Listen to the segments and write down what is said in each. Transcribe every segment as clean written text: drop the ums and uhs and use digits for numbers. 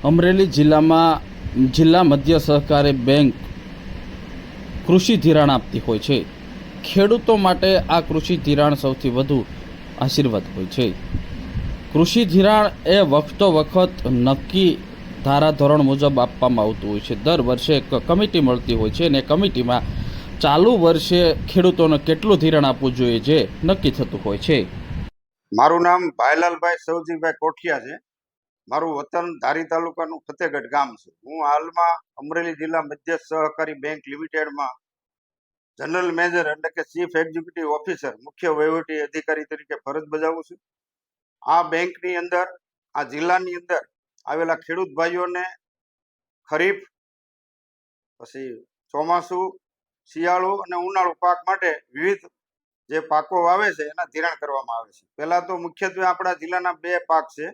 અમરેલી જિલ્લામાં જિલ્લા મધ્ય સહકારી બેંક કૃષિ ધિરાણ આપતી હોય છે. ખેડૂતો માટે આ કૃષિ ધિરાણ સૌથી વધુ આશીર્વાદ હોય છે. કૃષિ ધિરાણ એ વખતો વખત નક્કી ધારાધોરણ મુજબ આપવામાં આવતું હોય છે. દર વર્ષે એક કમિટી મળતી હોય છે અને કમિટીમાં ચાલુ વર્ષે ખેડૂતોને કેટલું ધિરાણ આપવું જોઈએ જે નક્કી થતું હોય છે. મારું નામ ભાઈલાલભાઈ સવજીભાઈ કોઠિયા છે. મારું વતન ધારી તાલુકાનું ફતેહગઢ ગામ છે. હું હાલમાં અમરેલી જિલ્લા મધ્ય સહકારી બેંક લિમિટેડમાં જનરલ મેનેજર એટલે કે ચીફ એક્ઝિક્યુટિવ ઓફિસર મુખ્ય વહીવટી અધિકારી તરીકે ફરજ બજાવું છું. આ બેંકની અંદર આ જિલ્લાની અંદર આવેલા ખેડૂત ભાઈઓને ખરીફ, પછી ચોમાસું, શિયાળુ અને ઉનાળુ પાક માટે વિવિધ જે પાકો વાવે છે એના ધિરાણ કરવામાં આવે છે. પહેલા તો મુખ્યત્વે આપણા જિલ્લાના બે પાક છે.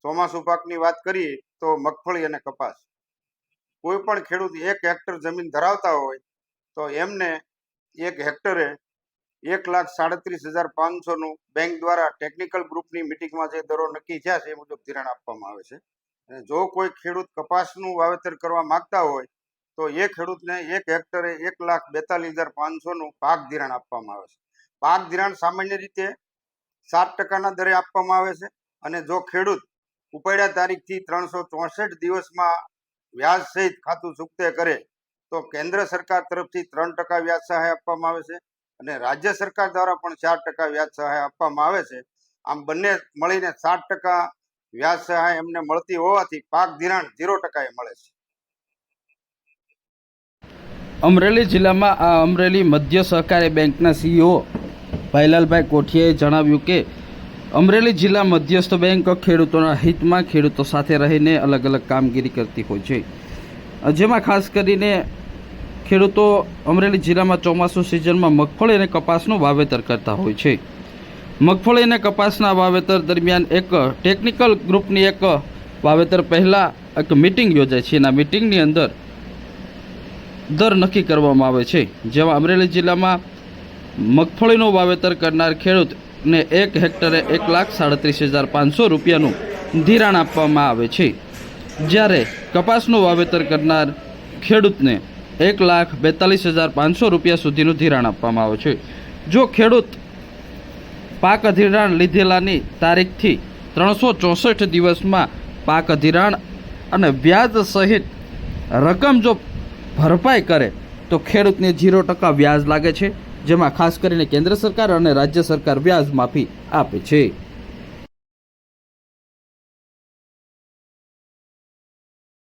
ચોમાસુ પાકની વાત કરીએ તો મગફળી અને કપાસ. કોઈ પણ ખેડૂત 1 હેક્ટર જમીન ધરાવતા હોય તો એમને 1 હેક્ટરે 1,37,500 બેંક દ્વારા ટેકનિકલ ગ્રુપની મિટિંગમાં જે દરો નક્કી થયા છે એ મુજબ ધિરાણ આપવામાં આવે છે. અને જો કોઈ ખેડૂત કપાસનું વાવેતર કરવા માંગતા હોય તો એ ખેડૂતને 1 હેક્ટરે 1,42,500 પાક ધિરાણ આપવામાં આવે છે. પાક ધિરાણ સામાન્ય રીતે 7% દરે આપવામાં આવે છે. અને જો ખેડૂત ઉપાડ્યા તારીખથી 364 દિવસમાં વ્યાજ સહિત ખાતું ચૂકતે કરે તો કેન્દ્ર સરકાર તરફથી 3% વ્યાજ સહાય આપવામાં આવે છે અને રાજ્ય સરકાર દ્વારા પણ 4% વ્યાજ સહાય આપવામાં આવે છે. આમ બંને મળીને 7% વ્યાજ સહાય એમને મળતી હોવાથી પાક ધિરાણ 0% મળે છે. અમરેલી જિલ્લામાં આ અમરેલી મધ્ય સહકારી બેંકના CEO ભાઈલાલભાઈ કોઠિયાએ જણાવ્યું કે અમરેલી જિલ્લા મધ્યસ્થ બેંક ખેડૂતોના હિતમાં ખેડૂતો સાથે રહીને અલગ અલગ કામગીરી કરતી હોય છે. જેમાં ખાસ કરીને ખેડૂતો અમરેલી જિલ્લામાં ચોમાસું સિઝનમાં મગફળી અને કપાસનું વાવેતર કરતા હોય છે. મગફળી અને કપાસના વાવેતર દરમિયાન એક ટેકનિકલ ગ્રુપની એક વાવેતર પહેલાં એક મિટિંગ યોજાય છે. એના મિટિંગની અંદર દર નક્કી કરવામાં આવે છે. જેમાં અમરેલી જિલ્લામાં મગફળીનું વાવેતર કરનાર ખેડૂતને 1 હેક્ટરે 1,37,500 રૂપિયાનું ધિરાણ આપવામાં આવે છે. જ્યારે કપાસનું વાવેતર કરનાર ખેડૂતને 1,42,500 રૂપિયા સુધીનું ધિરાણ આપવામાં આવે છે. જો ખેડૂત પાક ધિરાણ લીધેલાની તારીખથી 364 દિવસમાં પાક ધિરાણ અને વ્યાજ સહિત રકમ જો ભરપાઈ કરે તો ખેડૂતને 0% વ્યાજ લાગે છે. જેમાં ખાસ કરીને કેન્દ્ર સરકાર અને રાજ્ય સરકાર વ્યાજ માફી આપે છે.